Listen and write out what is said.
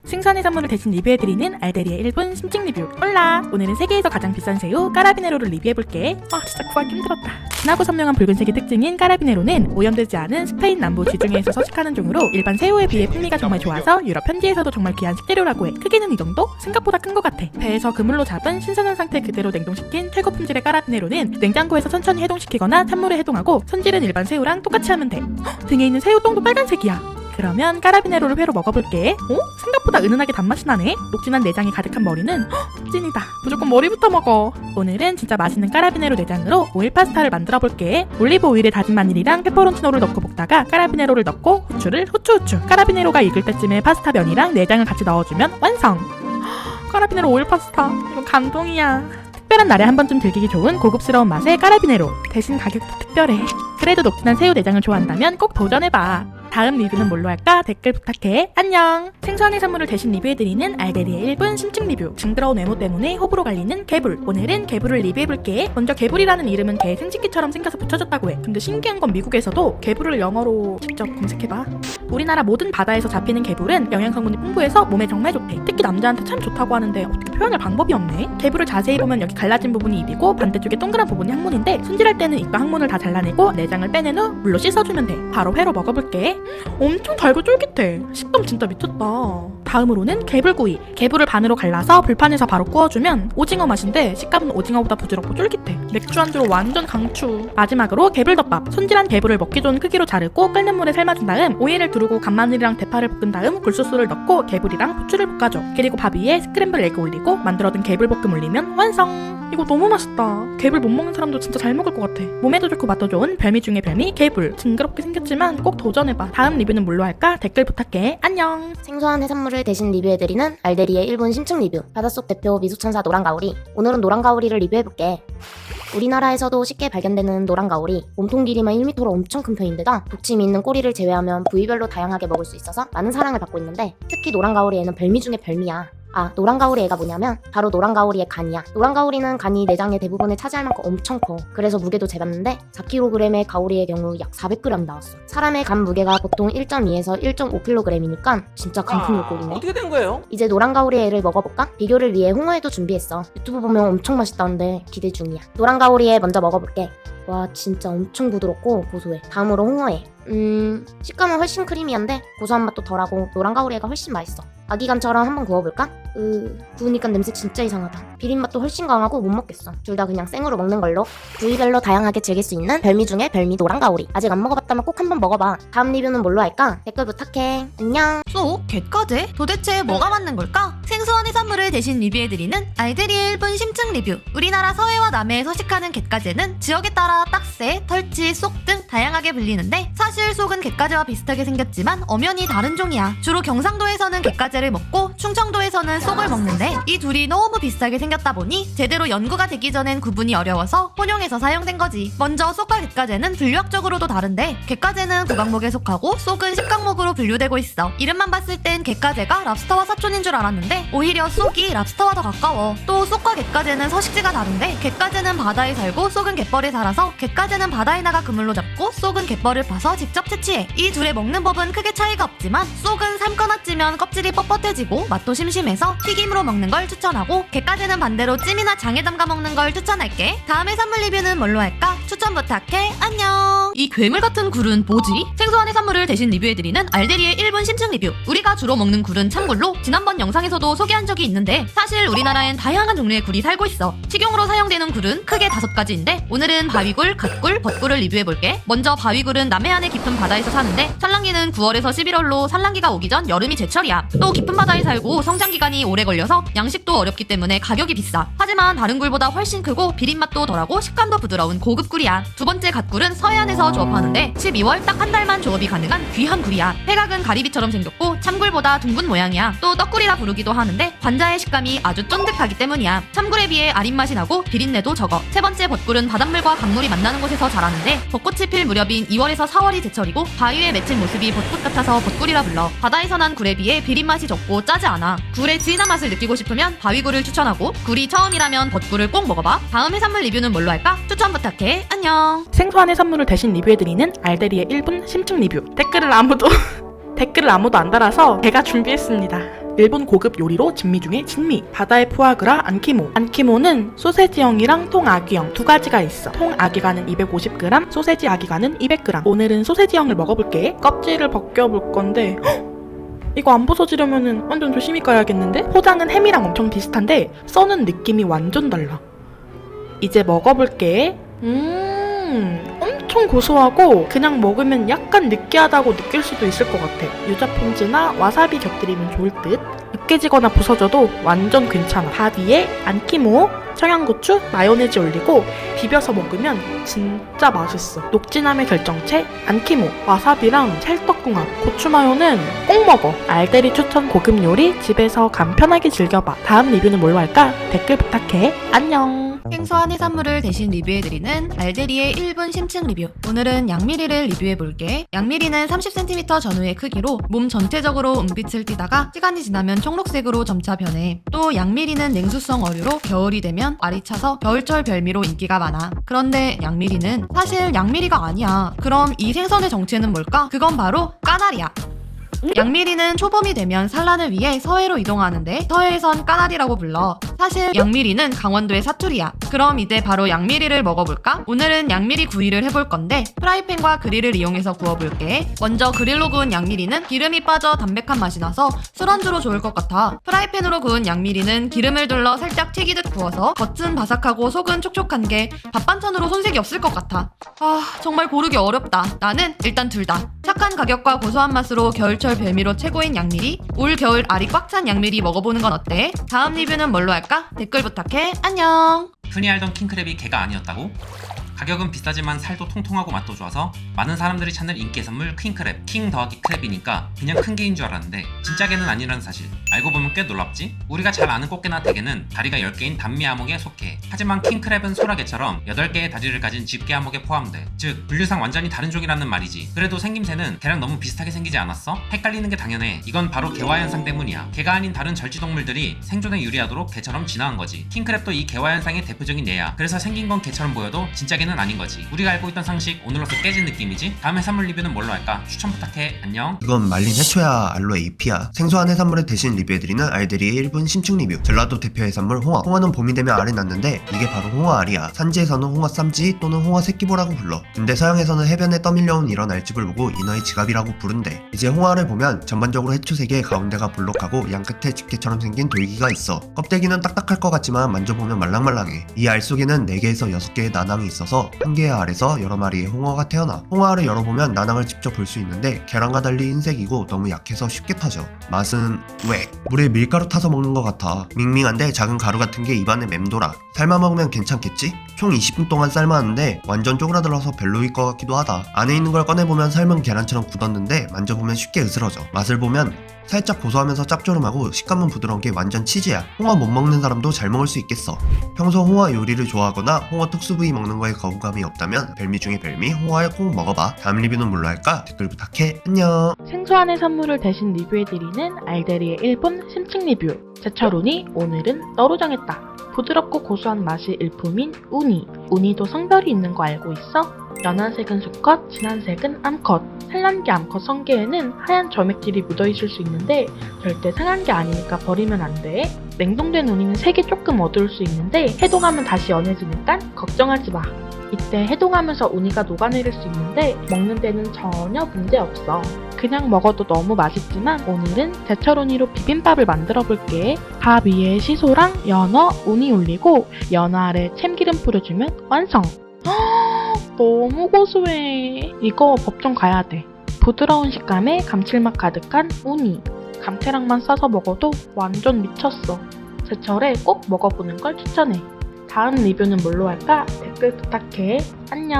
생선의 선물을 대신 리뷰해드리는 알데리의 1분 심층 리뷰. 올라! 오늘은 세계에서 가장 비싼 새우 까라비네로를 리뷰해볼게. 진짜 구하기 힘들었다. 진하고 선명한 붉은색이 특징인 까라비네로는 오염되지 않은 스페인 남부 지중해에서 서식하는 종으로 일반 새우에 비해 풍미가 정말 좋아서 유럽 현지에서도 정말 귀한 식재료라고 해. 크기는 이 정도? 생각보다 큰 것 같아. 배에서 그물로 잡은 신선한 상태 그대로 냉동시킨 최고 품질의 까라비네로는 냉장고에서 천천히 해동시키거나 찬물에 해동하고 손질은 일반 새우랑 똑같이 하면 돼. 등에 있는 새우똥도 빨간색이야. 그러면 까라비네로를 회로 먹어볼게. 생각보다 은은하게 단맛이 나네. 녹진한 내장이 가득한 머리는 찐이다. 무조건 머리부터 먹어. 오늘은 진짜 맛있는 까라비네로 내장으로 오일 파스타를 만들어볼게. 올리브 오일에 다진 마늘이랑 페퍼론치노를 넣고 볶다가 까라비네로를 넣고 후추를 후추. 까라비네로가 익을 때쯤에 파스타 면이랑 내장을 같이 넣어주면 완성. 까라비네로 오일 파스타. 이건 감동이야. 특별한 날에 한 번쯤 즐기기 좋은 고급스러운 맛의 까라비네로. 대신 가격도 특별해. 그래도 녹진한 새우 내장을 좋아한다면 꼭 도전해봐. 다음 리뷰는 뭘로 할까? 댓글 부탁해. 안녕! 생선의 선물을 대신 리뷰해드리는 알데리의 1분 심층 리뷰. 징그러운 외모 때문에 호불호 갈리는 개불. 오늘은 개불을 리뷰해볼게. 먼저 개불이라는 이름은 개 생식기처럼 생겨서 붙여졌다고 해. 근데 신기한 건 미국에서도 개불을 영어로 직접 검색해봐. 우리나라 모든 바다에서 잡히는 개불은 영양성분이 풍부해서 몸에 정말 좋대. 특히 남자한테 참 좋다고 하는데 어떻게 표현할 방법이 없네. 개불을 자세히 보면 여기 갈라진 부분이 입이고 반대쪽에 동그란 부분이 항문인데 손질할 때는 입과 항문을 다 잘라내고 내장을 빼낸 후 물로 씻어주면 돼. 바로 회로 먹어볼게. 엄청 달고 쫄깃해. 식감 진짜 미쳤다. 다음으로는 개불구이. 개불을 반으로 갈라서 불판에서 바로 구워주면 오징어 맛인데 식감은 오징어보다 부드럽고 쫄깃해. 맥주 안주로 완전 강추. 마지막으로 개불덮밥. 손질한 개불을 먹기 좋은 크기로 자르고 끓는 물에 삶아준 다음 오이를 두르고 간마늘이랑 대파를 볶은 다음 굴소스를 넣고 개불이랑 부추를 볶아줘. 그리고 밥 위에 스크램블 에그 올리고 만들어둔 개불볶음 올리면 완성. 이거 너무 맛있다. 개불 못 먹는 사람도 진짜 잘 먹을 것 같아. 몸에도 좋고 맛도 좋은 별미 중에 별미 개불. 징그럽게 생겼지만 꼭 도전해봐. 다음 리뷰는 뭘로 할까? 댓글 부탁해. 안녕. 생소한 해산물을 대신 리뷰해드리는 알데리의 1분 심층 리뷰. 바닷속 대표 미소천사 노랑가오리. 오늘은 노랑가오리를 리뷰해볼게. 우리나라에서도 쉽게 발견되는 노랑가오리. 몸통 길이만 1m로 엄청 큰 편인데다 독침이 있는 꼬리를 제외하면 부위별로 다양하게 먹을 수 있어서 많은 사랑을 받고 있는데 특히 노랑가오리에는 별미 중에 별미야. 노랑가오리 애가 뭐냐면 바로 노랑가오리의 간이야. 노랑가오리는 간이 내장의 대부분을 차지할 만큼 엄청 커. 그래서 무게도 재봤는데 4kg의 가오리의 경우 약 400g 나왔어. 사람의 간 무게가 보통 1.2에서 1.5kg이니까 진짜 강품 물고기네. 어떻게 된 거예요? 이제 노랑가오리 애를 먹어볼까? 비교를 위해 홍어회도 준비했어. 유튜브 보면 엄청 맛있다는데 기대 중이야. 노랑가오리 애 먼저 먹어볼게. 와 진짜 엄청 부드럽고 고소해. 다음으로 홍어회. 식감은 훨씬 크리미한데 고소한 맛도 덜하고 노랑가오리가 훨씬 맛있어. 아기간처럼 한번 구워볼까? 구우니까 냄새 진짜 이상하다. 비린맛도 훨씬 강하고 못 먹겠어. 둘 다 그냥 생으로 먹는 걸로. 부위별로 다양하게 즐길 수 있는 별미 중에 별미 노랑가오리. 아직 안 먹어봤다면 꼭 한번 먹어봐. 다음 리뷰는 뭘로 할까? 댓글 부탁해. 안녕. 쏙? 갯가재? 도대체 뭐가 맞는 걸까? 생소한 해산물을 대신 리뷰해드리는 알데리의 1분 심층 리뷰. 우리나라 서해와 남해에 서식하는 갯가재는 지역에 따라 딱새, 털치, 쏙 등 다양하게 불리는데 사실 쏙은 갯가재와 비슷하게 생겼지만 엄연히 다른 종이야. 주로 경상도에서는 갯가재를 먹고 충청도에서는 쏙을 먹는데 이 둘이 너무 비슷하게 생겼다 보니 제대로 연구가 되기 전엔 구분이 어려워서 혼용해서 사용된 거지. 먼저 쏙과 갯가재는 분류학적으로도 다른데 갯가재는 구강목에 속하고 쏙은 식강목으로 분류되고 있어. 이름만 봤을 땐 갯가재가 랍스터와 사촌인 줄 알았는데 오히려 쏙이 랍스터와 더 가까워. 또 쏙과 갯가재는 서식지가 다른데 갯가재는 바다에 살고 쏙은 갯벌에 살아서 갯가재는 바다에 나가 그물로 잡고 쏙은 갯벌을 파서 직접 채취해. 이 둘의 먹는 법은 크게 차이가 없지만 쏙은 삶거나 찌면 껍질이 뻣뻣해지고 맛도 심심해서 튀김으로 먹는 걸 추천하고 갯가재는 반대로 찜이나 장에 담가 먹는 걸 추천할게. 다음 해산물 리뷰는 뭘로 할까? 추천 부탁해. 안녕. 이 괴물 같은 굴은 뭐지? 생소한 해산물을 대신 리뷰해드리는 알데리의 1분 심층 리뷰. 우리가 주로 먹는 굴은 참굴로 지난번 영상에서도 소개한 적이 있는데 사실 우리나라엔 다양한 종류의 굴이 살고 있어. 식용으로 사용되는 굴은 크게 5가지인데 오늘은 바위굴, 갓굴, 벚굴을 리뷰해볼게. 먼저 바위굴은 남해안의 깊은 바다에서 사는데 산란기는 9월에서 11월로 산란기가 오기 전 여름이 제철이야. 또 깊은 바다에 살고 성장기간이 오래 걸려서 양식도 어렵기 때문에 가격이 비싸. 하지만 다른 굴보다 훨씬 크고 비린맛도 덜하고 식감도 부드러운 고급 굴이야. 두 번째 갓굴은 서해안에서 조업하는데 12월 딱 한 달만 조업이 가능한 귀한 굴이야. 회각은 가리비처럼 생겼고 참굴보다 둥근 모양이야. 또 떡굴이라 부르기도 하는데 관자의 식감이 아주 쫀득하기 때문이야. 참굴에 비해 아린 맛이 나고 비린내도 적어. 세 번째 벚굴은 바닷물과 강물이 만나는 곳에서 자라는데 벚꽃이 필 무렵인 2월에서 4월이 제철이고 바위에 맺힌 모습이 벚꽃 같아서 벚굴이라 불러. 바다에서 난 굴에 비해 비린맛이 적고 짜지 않아. 굴의 진한 맛을 느끼고 싶으면 바위굴을 추천하고 굴이 처음이라면 벚굴을 꼭 먹어봐. 다음 해산물 리뷰는 뭘로 할까? 추천 부탁해. 안녕. 생소한 해산물을 대신 리뷰해드리는 알데리의 1분 심층 리뷰. 댓글을 아무도 안 달아서 제가 준비했습니다. 일본 고급 요리로 진미 중에 진미. 바다의 푸아그라 안키모. 안키모는 소세지형이랑 통아기형 두 가지가 있어. 통아기가는 250g, 소세지 아기가는 200g. 오늘은 소세지형을 먹어볼게. 껍질을 벗겨볼 건데 이거 안 부서지려면 완전 조심히 까야겠는데? 포장은 햄이랑 엄청 비슷한데 써는 느낌이 완전 달라. 이제 먹어볼게. 엄청 고소하고 그냥 먹으면 약간 느끼하다고 느낄 수도 있을 것 같아. 유자폰즈나 와사비 곁들이면 좋을 듯. 으깨지거나 부서져도 완전 괜찮아. 밥 위에 안키모, 청양고추, 마요네즈 올리고 비벼서 먹으면 진짜 맛있어. 녹진함의 결정체 안키모, 와사비랑 찰떡궁합. 고추마요는 꼭 먹어. 알데리 추천 고급 요리 집에서 간편하게 즐겨봐. 다음 리뷰는 뭘로 할까? 댓글 부탁해. 안녕. 생소한 해산물을 대신 리뷰해드리는 알데리의 1분 심층 리뷰. 오늘은 양미리를 리뷰해볼게. 양미리는 30cm 전후의 크기로 몸 전체적으로 은빛을 띠다가 시간이 지나면 청록색으로 점차 변해. 또 양미리는 냉수성 어류로 겨울이 되면 알이 차서 겨울철 별미로 인기가 많아. 그런데 양미리는 사실 양미리가 아니야. 그럼 이 생선의 정체는 뭘까? 그건 바로 까나리야. 양미리는 초봄이 되면 산란을 위해 서해로 이동하는데 서해에선 까나리라고 불러. 사실 양미리는 강원도의 사투리야. 그럼 이제 바로 양미리를 먹어볼까? 오늘은 양미리 구이를 해볼 건데 프라이팬과 그릴을 이용해서 구워볼게. 먼저 그릴로 구운 양미리는 기름이 빠져 담백한 맛이 나서 술안주로 좋을 것 같아. 프라이팬으로 구운 양미리는 기름을 둘러 살짝 튀기듯 구워서 겉은 바삭하고 속은 촉촉한 게 밥반찬으로 손색이 없을 것 같아. 정말 고르기 어렵다. 나는 일단 둘 다. 착한 가격과 고소한 맛으로 겨울철 별미로 최고인 양미리, 올 겨울 알이 꽉 찬 양미리 먹어보는 건 어때? 다음 리뷰는 뭘로 할까? 댓글 부탁해. 안녕. 흔히 알던 킹크랩이 게가 아니었다고? 가격은 비싸지만 살도 통통하고 맛도 좋아서 많은 사람들이 찾는 인기의 선물 킹크랩. 킹 더하기 크랩이니까 그냥 큰 게인 줄 알았는데 진짜 게는 아니라는 사실 알고 보면 꽤 놀랍지? 우리가 잘 아는 꽃게나 대게는 다리가 10개인 단미 아목에 속해. 하지만 킹크랩은 소라게처럼 8개의 다리를 가진 집게 아목에 포함돼. 즉 분류상 완전히 다른 종이라는 말이지. 그래도 생김새는 개랑 너무 비슷하게 생기지 않았어? 헷갈리는 게 당연해. 이건 바로 개화 현상 때문이야. 개가 아닌 다른 절지동물들이 생존에 유리하도록 개처럼 진화한 거지. 킹크랩도 이 개화 현상의 대표적인 예야. 그래서 생긴 건 개처럼 보여도 진짜 개는 아닌 거지. 우리가 알고 있던 상식 오늘로써 깨진 느낌이지? 다음 해산물 리뷰는 뭘로 할까? 추천 부탁해. 안녕. 이건 말린 해초야, 알로에 잎이야. 생소한 해산물을 대신 리뷰해드리는 알데리의 1분 심층 리뷰. 전라도 대표 해산물 홍어. 홍어는 봄이 되면 알이 낳는데 이게 바로 홍어알이야. 산지에서는 홍어 쌈지 또는 홍어 새끼보라고 불러. 근데 서양에서는 해변에 떠밀려온 이런 알집을 보고 인어의 지갑이라고 부른대. 이제 홍어알을 보면 전반적으로 해초색에 가운데가 볼록하고 양끝에 집게처럼 생긴 돌기가 있어. 껍데기는 딱딱할 것 같지만 만져보면 말랑말랑해. 이 알 속에는 4개에서 6개의 난항이 있어서 한 개의 알에서 여러 마리의 홍어가 태어나. 홍어알을 열어보면 난항을 직접 볼 수 있는데 계란과 달리 흰색이고 너무 약해서 쉽게 타져. 맛은 왜? 물에 밀가루 타서 먹는 것 같아. 밍밍한데 작은 가루 같은 게 입안에 맴돌아. 삶아 먹으면 괜찮겠지? 총 20분 동안 삶았는데 완전 쪼그라들어서 별로일 것 같기도 하다. 안에 있는 걸 꺼내보면 삶은 계란처럼 굳었는데 만져보면 쉽게 으스러져. 맛을 보면 살짝 고소하면서 짭조름하고 식감은 부드러운 게 완전 치즈야. 홍어 못 먹는 사람도 잘 먹을 수 있겠어. 평소 홍어 요리를 좋아하거나 홍어 특수 부위 먹는 거에 거부감이 없다면 별미 중에 별미 홍어알 꼭 먹어봐. 다음 리뷰는 뭘로 할까? 댓글 부탁해. 안녕. 생소한 해산물을 대신 리뷰해드리는 알데리의 1분 심층 리뷰. 제철 우니, 오늘은 너로 정했다. 부드럽고 고소한 맛이 일품인 우니. 우니도 성별이 있는 거 알고 있어? 연한색은 수컷, 진한색은 암컷. 산란기 암컷 성게에는 하얀 점액질이 묻어있을 수 있는데 절대 상한 게 아니니까 버리면 안 돼. 냉동된 우니는 색이 조금 어두울 수 있는데 해동하면 다시 연해지니까 걱정하지 마. 이때 해동하면서 우니가 녹아내릴 수 있는데 먹는 데는 전혀 문제 없어. 그냥 먹어도 너무 맛있지만 오늘은 제철 우니로 비빔밥을 만들어 볼게. 밥 위에 시소랑 연어, 우니 올리고 연어 아래 참기름 뿌려주면 완성. 너무 고소해. 이거 법정 가야 돼. 부드러운 식감에 감칠맛 가득한 우니. 감태랑만 싸서 먹어도 완전 미쳤어. 제철에 꼭 먹어보는 걸 추천해. 다음 리뷰는 뭘로 할까? 댓글 부탁해. 안녕.